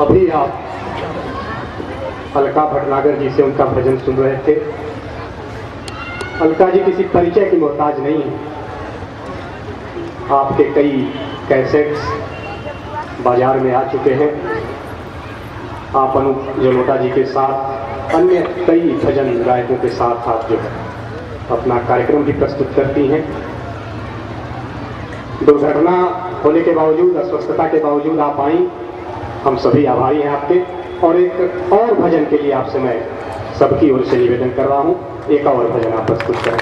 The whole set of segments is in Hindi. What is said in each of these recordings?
अभी आप अलका भटनागर जी से उनका भजन सुन रहे थे। अलका जी किसी परिचय की मोहताज नहीं है। आपके कई कैसेट्स बाजार में आ चुके हैं। आप अनूप जलोटा जी के साथ अन्य कई भजन गायकों के साथ आप जो है अपना कार्यक्रम भी प्रस्तुत करती हैं। दुर्घटना होने के बावजूद, अस्वस्थता के बावजूद आप आई, हम सभी आभारी हैं आपके। और एक और भजन के लिए आपसे मैं सबकी ओर से निवेदन कर रहा हूं, एक और भजन आप प्रस्तुत करें।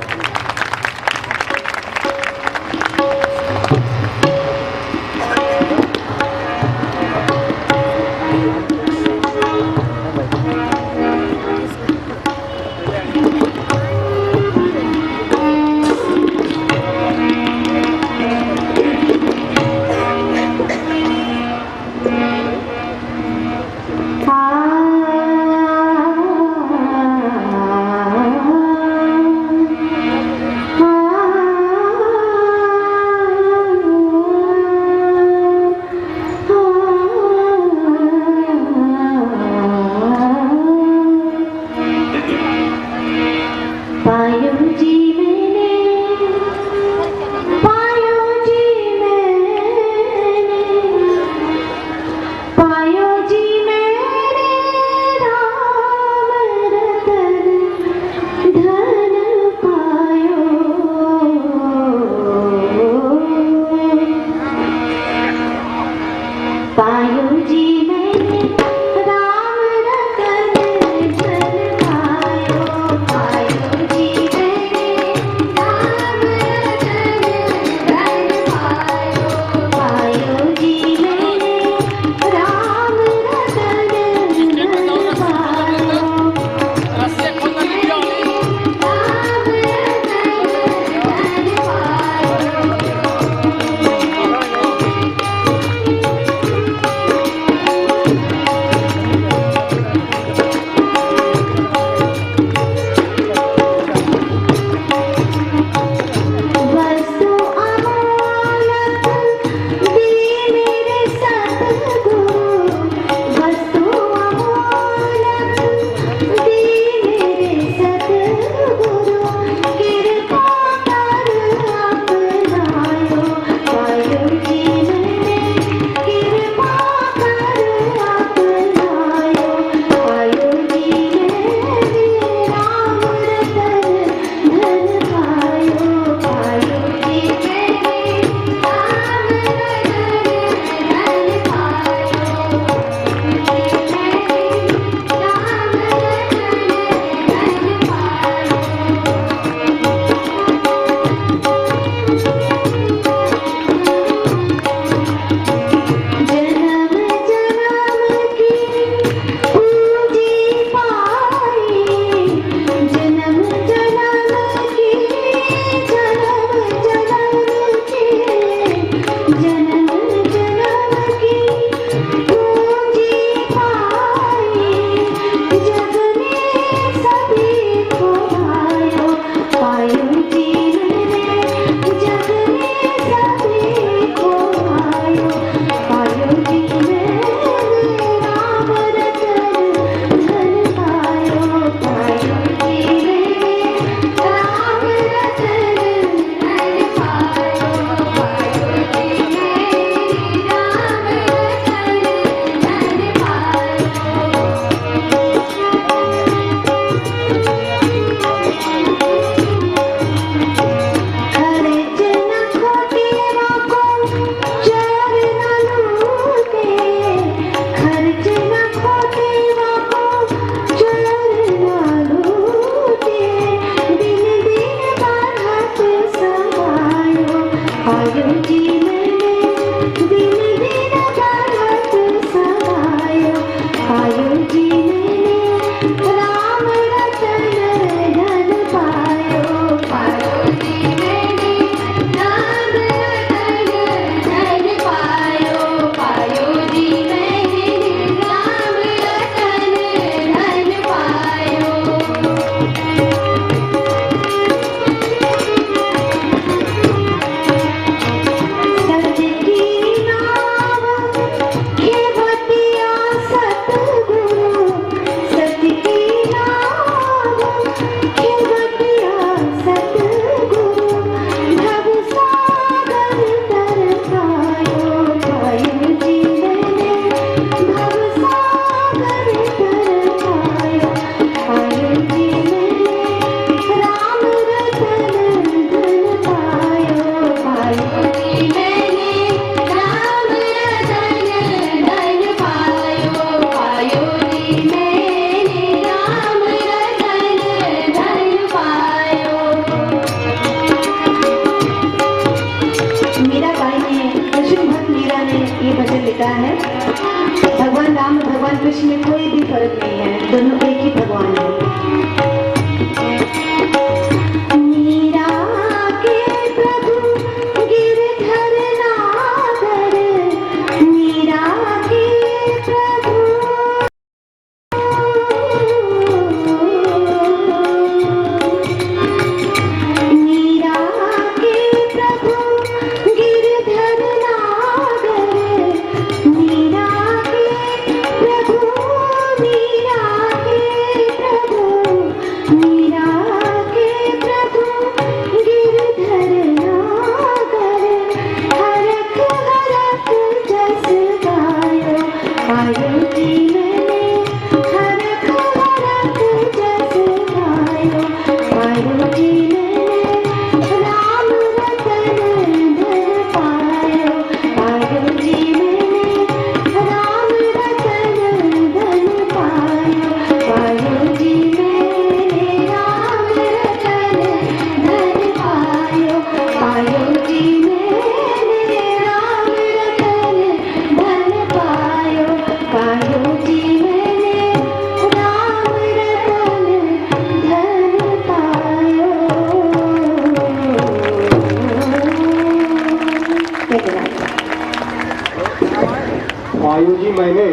पायो जी मैंने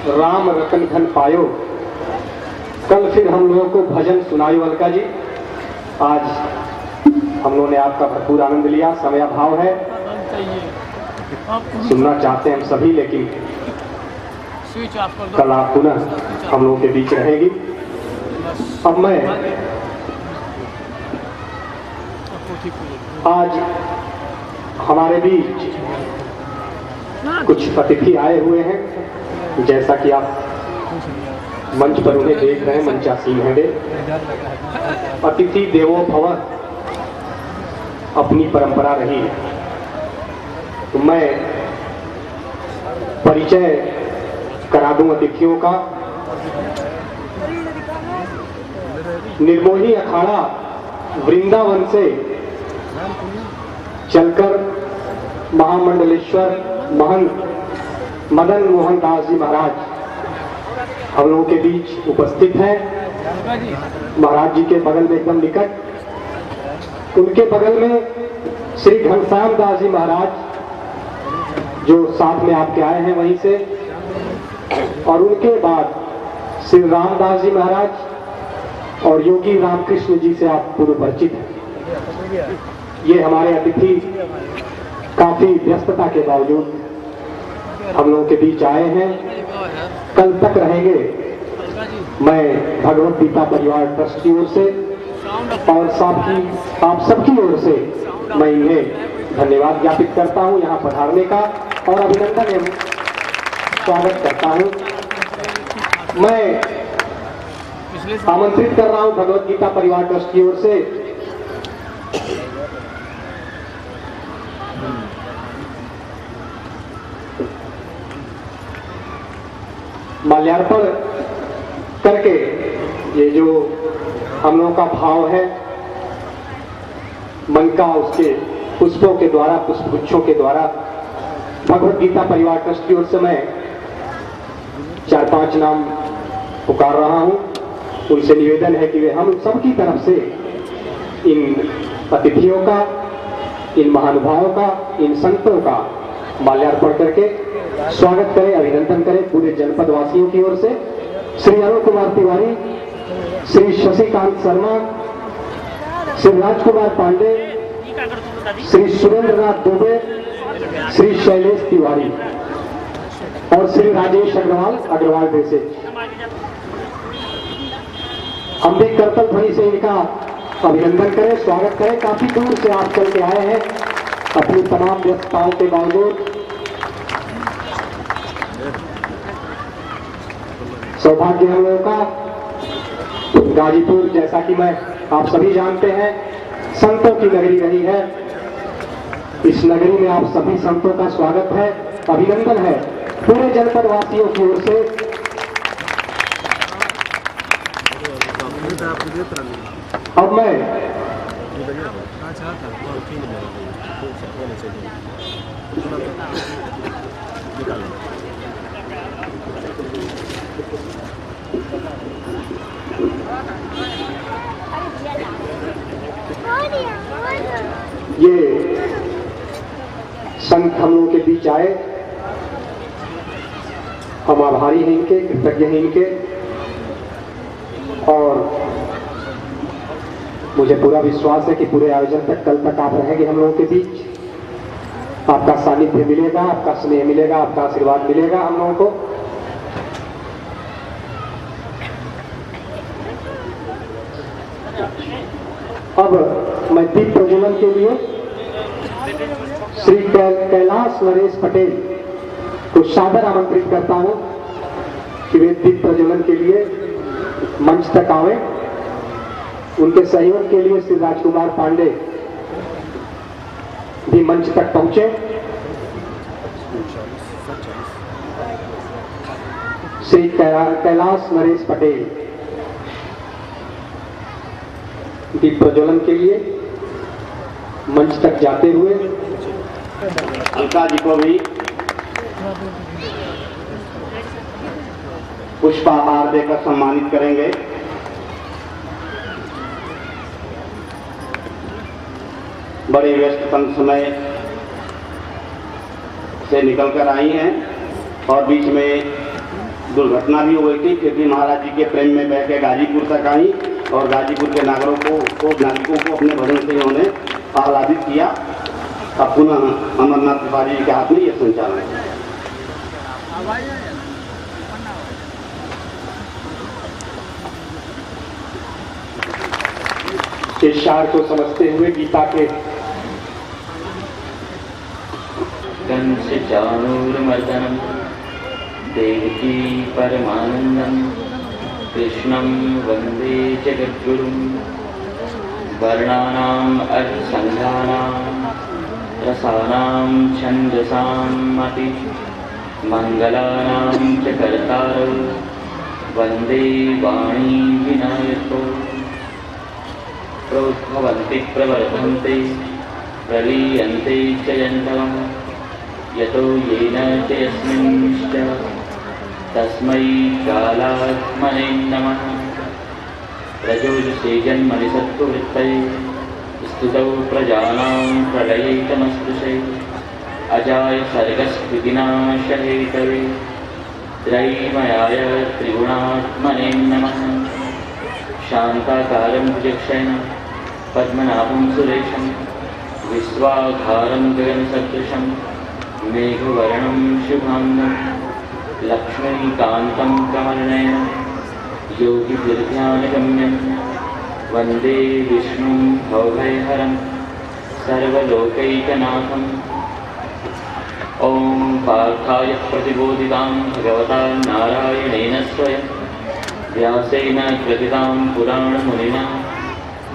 राम रतन धन पायो। कल फिर हम लोगों को भजन सुनायो अलका जी। आज हम लोगों ने आपका भरपूर आनंद लिया। समय अभाव है, सुनना चाहते हैं हम सभी, लेकिन कल आप पुनः हम लोगों के बीच रहेगी। अब मैं आज हमारे बीच कुछ अतिथि आए हुए हैं, जैसा कि आप मंच पर उन्हें देख रहे हैं, मंचासीन हैं वे। अतिथि देवो भव अपनी परंपरा रही है। तो मैं परिचय करा दूं अतिथियों का। निर्मोही अखाड़ा वृंदावन से चलकर महामंडलेश्वर महंत मदन मोहन दास जी महाराज हम लोगों के बीच उपस्थित हैं। महाराज जी के बगल में एकदम निकट, उनके बगल में श्री घनश्याम दास जी महाराज जो साथ में आपके आए हैं वहीं से, और उनके बाद श्री रामदास जी महाराज और योगी रामकृष्ण जी से आप पूर्व परिचित हैं। ये हमारे अतिथि काफी व्यस्तता के बावजूद हम लोगों के बीच आए हैं, कल तक रहेंगे। मैं भगवत गीता परिवार ट्रस्ट की ओर से और आप सबकी ओर से मैं इन्हें धन्यवाद ज्ञापित करता हूं यहाँ पधारने का और अभिनंदन एवं स्वागत करता हूं। मैं आमंत्रित कर रहा हूं भगवत गीता परिवार ट्रस्ट की ओर से माल्यार्पण करके ये जो हम लोगों का भाव है मन का, उसके पुष्पों के द्वारा, पुष्पगुच्छों के द्वारा भगवत गीता परिवार ट्रस्ट की ओर से मैं 4-5 नाम पुकार रहा हूं। उनसे निवेदन है कि वे हम सबकी तरफ से इन अतिथियों का, इन महानुभावों का, इन संतों का माल्यार्पण करके स्वागत करें, अभिनंदन करें पूरे जनपद वासियों की ओर से। श्री अरुण कुमार तिवारी, श्री शशिकांत शर्मा, श्री राजकुमार पांडे, श्री सुरेंद्र नाथ दुबे, श्री शैलेश तिवारी और श्री राजेश अग्रवाल जैसे हम भी करतल ध्वनि से इनका अभिनंदन करें, स्वागत करें। काफी दूर से आप चल के आए हैं अपनी तमाम व्यस्तताओं के बावजूद। सौभाग्य हम लोगों का गाजीपुर, जैसा कि मैं आप सभी जानते हैं, संतों की नगरी रही है। इस नगरी में आप सभी संतों का स्वागत है, अभिनंदन है पूरे जनपद वासियों की ओर से। अब मैं ये संत हम लोगों के बीच आए, हम आभारी हैं इनके, कृतज्ञ हैं इनके, और मुझे पूरा विश्वास है कि पूरे आयोजन तक, कल तक आप रहेंगे हम लोगों के बीच। आपका सानिध्य मिलेगा, आपका स्नेह मिलेगा, आपका आशीर्वाद मिलेगा हम लोगों को। अब मैं दीप प्रज्वलन के लिए श्री कैलाश नरेश पटेल को सादर आमंत्रित करता हूं कि वे दीप प्रज्वलन के लिए मंच तक आवे। उनके सहयोग के लिए श्री राजकुमार पांडे भी मंच तक पहुंचे। श्री कैलाश नरेश पटेल दीप प्रज्वलन के लिए मंच तक जाते हुए अलका जी को भी पुष्पहार देकर सम्मानित करेंगे। बड़े व्यस्ततम समय से निकलकर आई हैं और बीच में दुर्घटना भी हुई थी, फिर भी महाराज जी के प्रेम में बह के गाजीपुर तक आई और गाजीपुर के नागरिकों को अपने भजन से इन्होंने आह्लादित किया। अब पुनः अमरनाथ त्रिपाठी जी के हाथ में यह संचालन है। इस शार को समझते हुए गीता के कंस चाणूरमर्दनम देवकी परमानंदम कृष्णं वंदे जगद्गुरुं वर्णानाम् अर्थसंघानां रसानां छन्दसाम् अपि मंगलानां च कर्तारौ वंदे वाणी विनायको प्रोद्भवन्ति प्रवर्धन्ते प्रलीयन्ते च जन्तवः यतो येन च यस्मिंश्च तस्मै कालात्मने नमः। प्रचोदसे जन्मनि सत्त्ववृत्तये स्तुतौ प्रजानां प्रलयैकमस्पृशे अजाय सर्गस्थितिनाशहेतवे त्रयीमयाय त्रिगुणात्मने नमः। शान्ताकारं भुजक्षयनं पद्मनाभं सुरेशं विश्वाधारं गगनसदृशं मेघवर्णं शुभांगं लक्ष्मीकान्तं कमलनयनं योगिभिर्ध्यानगम्यं वन्दे विष्णुं भवभयहरं सर्वलोकैकनाथम्। ॐ पार्थाय प्रतिबोधितां भगवता नारायणेन स्वयं व्यासेन कृतितां पुराणमुनिना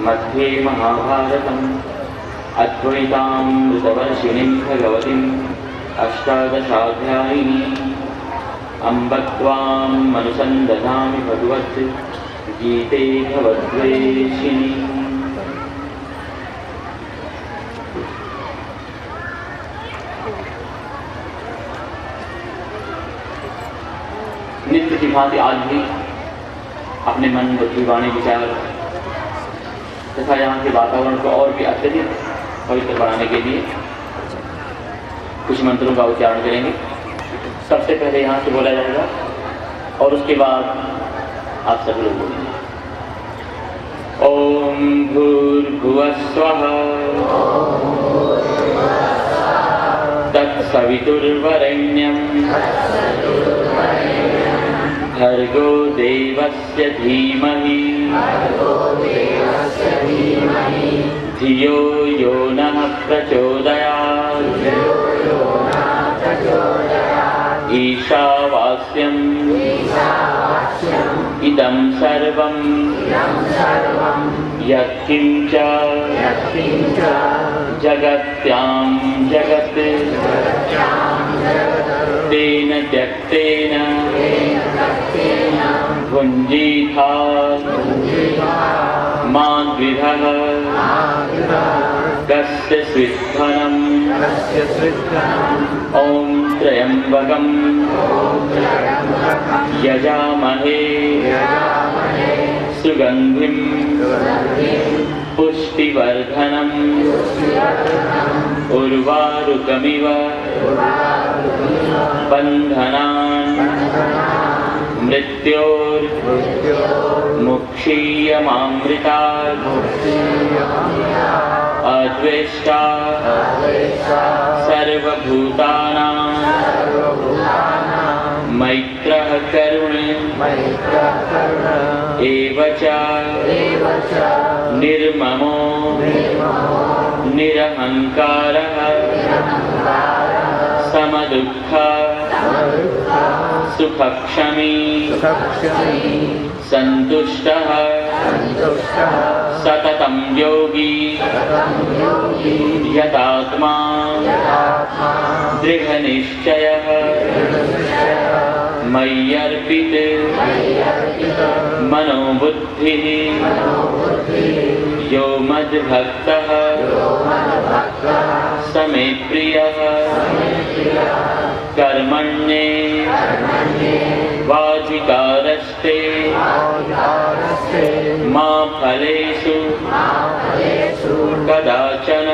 मध्ये महाभारतम् अद्वैतामृतवर्षिणीं भगवतीम् अष्टादशाध्यायिनीम् अम्ब त्वां मनुसन्दधामि भगवत् गीते भवद्वेषिणी। नित्य की भांति आज भी अपने मन बुद्धि वाणी विचार तथा यहाँ के वातावरण को और भी अत्यधिक पवित्र बनाने के लिए कुछ मंत्रों का उच्चारण करेंगे। सबसे पहले यहाँ से बोला जाएगा और उसके बाद आप सब लोग बोलेंगे। ओम भूर्भुवः स्वः तत्सवितुर्वरेण्यं भर्गो देवस्य धीमहि धियो यो नः प्रचोदयात्। ईशावास्यम् इदं सर्वं यत्किञ्च जगत्यां जगत् तेन त्यक्तेन भुञ्जीथा माद्विधः कस्य स्विद्धनम्। ॐ त्र्यम्बकं यजामहे सुगन्धिं पुष्टिवर्धनम् उर्वारुकमिव बन्धनान् मृत्योर्मुक्षीयमामृतात्। अद्वेष्टा सर्वभूतानां मैत्रः करुण एव च निर्ममो निरहंकारः समदुःख सुखक्षमी सन्तुष्टः सततं योगी यतात्मा दृढ़निश्चयः मय्यर्पित मनोबुद्धिः यो मद्भक्तः स मे प्रियः कर्मण्ये वाधिकारस्ते मा फलेषु कदाचन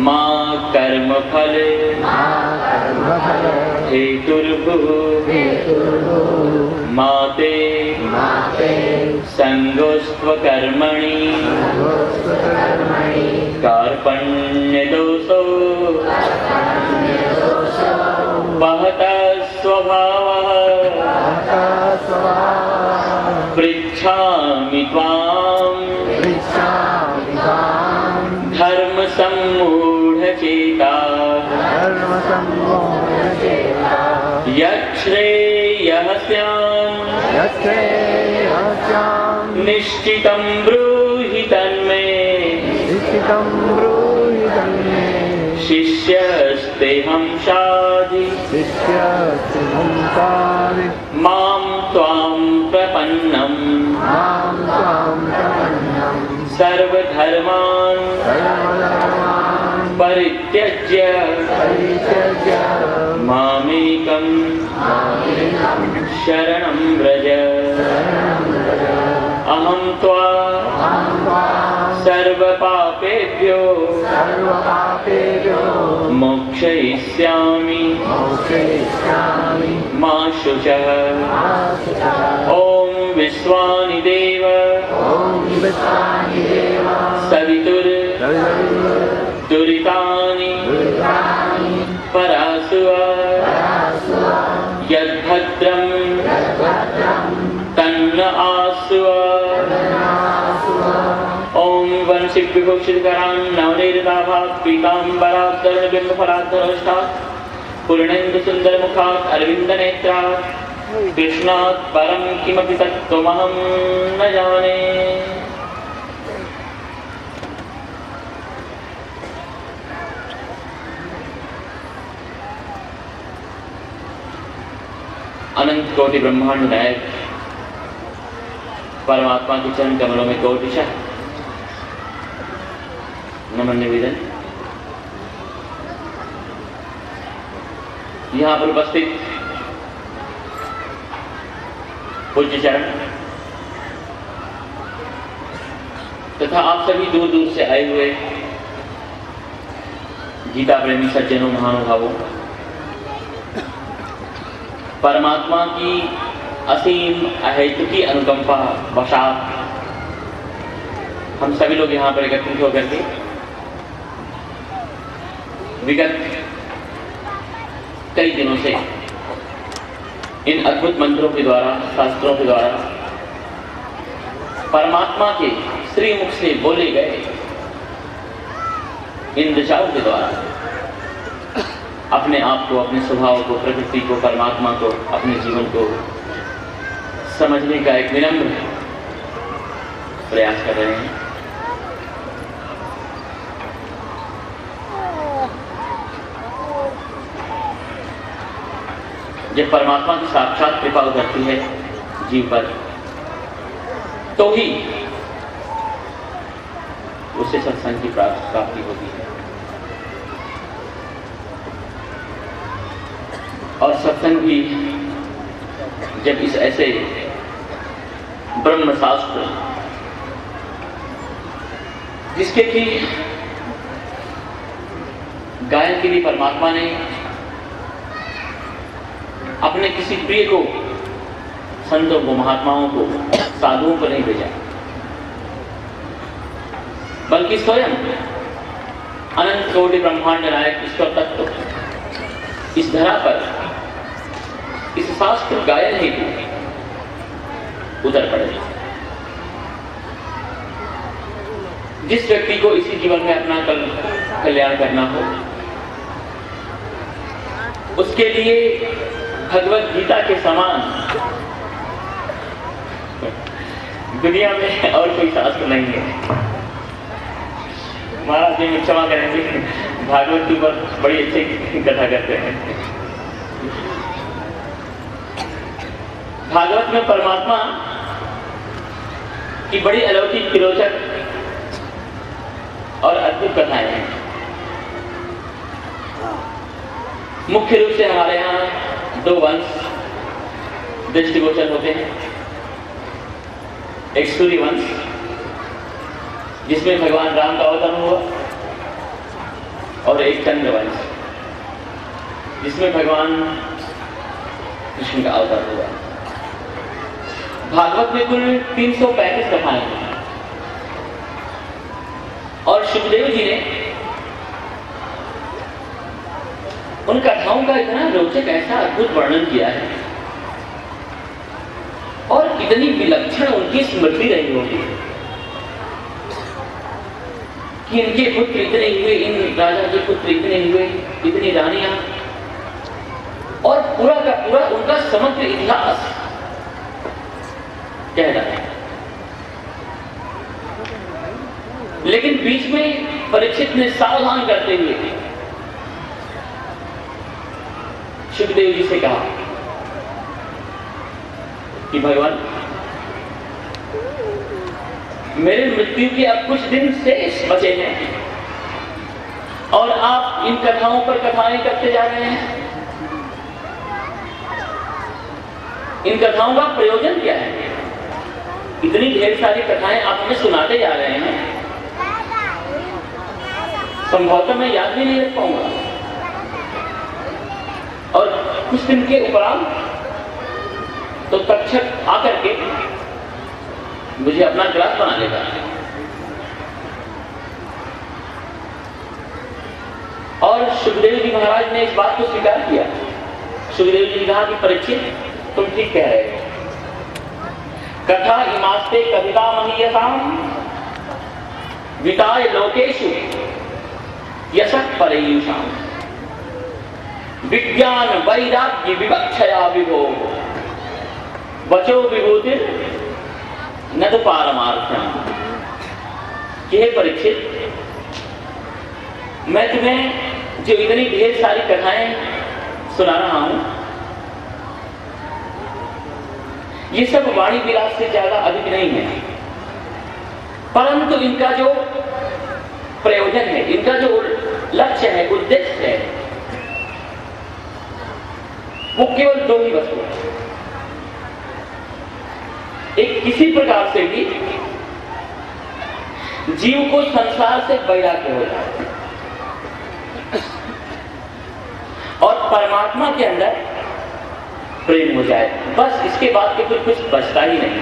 मा कर्मफल हेतुर्भुः मा ते संगोस्त्वकर्मणि कार्पण्यदोषो वहतः स्वभावः पृच्छामि त्वाम् धर्म सम्मूढचेता यच्छ्रेयः स्यात् निश्चितं ब्रूहि तन्मे शिष्यस्तेऽहं शाधि मां त्वां प्रपन्नम् सर्वधर्मान् परित्यज्य मामेकं शरणं व्रज अहं त्वा सर्वपापेभ्यो मोक्षयिष्यामि मा शुचः। ॐ विश्वानि देव सवितुर् दुरितानि परासुवा यद्भद्रं तन्न आसुवा। ओम वंशिक विभूषितकरान् नवनीरदाभात् पीताम्बराद्धरणबिम्बफलाद्धरोष्ठात् पूर्णेन्दु सुन्दरमुखात् अरविन्दनेत्रात् कृष्णात् परं किमपि तत्त्वमहं न जाने। अनंत कोटि ब्रह्मांड नायक परमात्मा के चरण कमलों में कोटिशः नमन निवेदन। यहाँ पर उपस्थित पूज्य चरण तथा आप सभी दूर दूर से आए हुए गीता प्रेमी सज्जनों महानुभावों, परमात्मा की असीम अहेतुकी अनुकंपा वशात हम सभी लोग यहाँ पर एकत्रित होकर के विगत कई दिनों से इन अद्भुत मंत्रों के द्वारा, शास्त्रों के द्वारा, परमात्मा के श्रीमुख से बोले गए इन ऋचाओं के द्वारा अपने आप को, अपने स्वभाव को, प्रकृति को, परमात्मा को, अपने जीवन को समझने का एक विनम्र प्रयास कर रहे हैं। जब परमात्मा की साक्षात कृपा उतरती है जीव पर तो ही उसे सत्संग की प्राप्ति होती है। और सत्संग भी जब इस ऐसे ब्रह्म शास्त्र जिसके कि गायन के लिए परमात्मा ने अपने किसी प्रिय को, संतों को, महात्माओं को, साधुओं को नहीं भेजा, बल्कि स्वयं अनंत कोटि ब्रह्मांड नायक ईश्वर तत्व इस धरा पर इस शास्त्र गायन हेतु उतर पड़े। जिस व्यक्ति को इसी जीवन में अपना कल्याण करना हो उसके लिए भगवत गीता के समान दुनिया में और कोई शास्त्र नहीं है। महाराज जी क्षमा करेंगे, भागवत के ऊपर बड़ी अच्छी कथा करते हैं। भागवत में परमात्मा की बड़ी अलौकिक, किरोचक और अद्भुत कथाएं हैं। मुख्य रूप से हमारे यहाँ दो वंश दृष्टिगोचर होते हैं। एक सूर्य वंश, जिसमें भगवान राम का अवतरण हुआ, और एक चंद्र वंश, जिसमें भगवान कृष्ण का अवतरण हुआ। भागवत में कुल 335 कथाएं हैं और सुखदेव जी ने उन कथाओं का इतना रोचक, ऐसा अद्भुत वर्णन किया है और कितनी विलक्षण उनकी स्मृति रही होगी कि इनके पुत्र इतने हुए, इन राजा के पुत्र इतने हुए, इतनी रानियां, और पूरा का पूरा उनका समग्र इतिहास कह रहा है। लेकिन बीच में परीक्षित ने सावधान करते हुए सुखदेव जी से कहा कि भगवान, मेरे मृत्यु के अब कुछ दिन शेष बचे हैं और आप इन कथाओं पर कथाएं करते जा रहे हैं। इन कथाओं का प्रयोजन क्या है? इतनी ढेर सारी कथाएं आप हमें सुनाते जा रहे हैं, संभवतः मैं याद भी नहीं रख पाऊंगा। और कुछ दिन के उपरांत तो तक्षक आकर के मुझे अपना ग्रास बना लेगा। और सुखदेव जी महाराज ने इस बात को स्वीकार किया। सुखदेव जी ने कहा कि परीक्षित, तुम ठीक कह रहे हो। कथा इमास्ते कविता महीयसाम विताय लोकेशु यशः परयुषाम विज्ञान वैराग्य विवक्षया विभो वचो विभूतिर न तो पारमार्थम। हे परीक्षित, मैं तुम्हें जो इतनी ढेर सारी कथाएं सुना रहा हूं, ये सब वाणी विलास से ज्यादा अधिक नहीं है, परंतु इनका जो प्रयोजन है, इनका जो लक्ष्य है, उद्देश्य है, वो केवल दो ही वस्तु है। एक, किसी प्रकार से भी जीव को संसार से वैराग्य हो जाए और परमात्मा के अंदर प्रेम हो जाए, बस इसके बाद तो फिर कुछ बचता ही नहीं।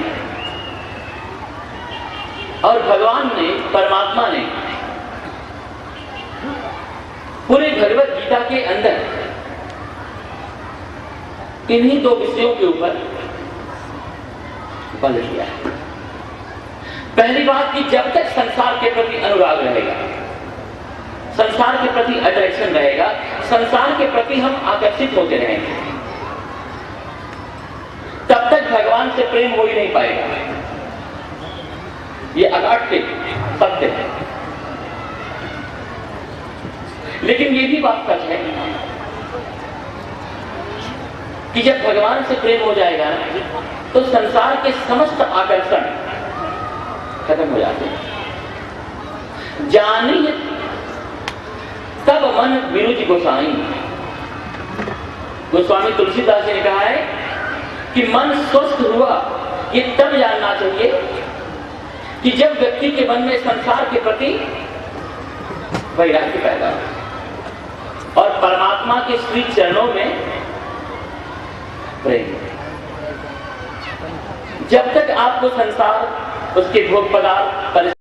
और भगवान ने, परमात्मा ने पूरे भगवत गीता के अंदर इन्हीं दो विषयों के ऊपर बल दिया है। पहली बात कि जब तक संसार के प्रति अनुराग रहेगा, संसार के प्रति अट्रैक्शन रहेगा, संसार के प्रति हम आकर्षित होते रहेंगे, तब तक भगवान से प्रेम हो ही नहीं पाएगा। ये अकाट्य सत्य है। लेकिन ये भी बात सच है कि जब भगवान से प्रेम हो जाएगा तो संसार के समस्त आकर्षण खत्म हो जाते हैं। जानिए तब मन विरुचि गोसाई। गोस्वामी तुलसीदास जी ने कहा है कि मन स्वस्थ हुआ ये तब जानना चाहिए कि जब व्यक्ति के मन में संसार के प्रति वैराग्य पैदा हो और परमात्मा के श्री चरणों में प्रेम। जब तक आपको संसार, उसके भोग पदार्थ,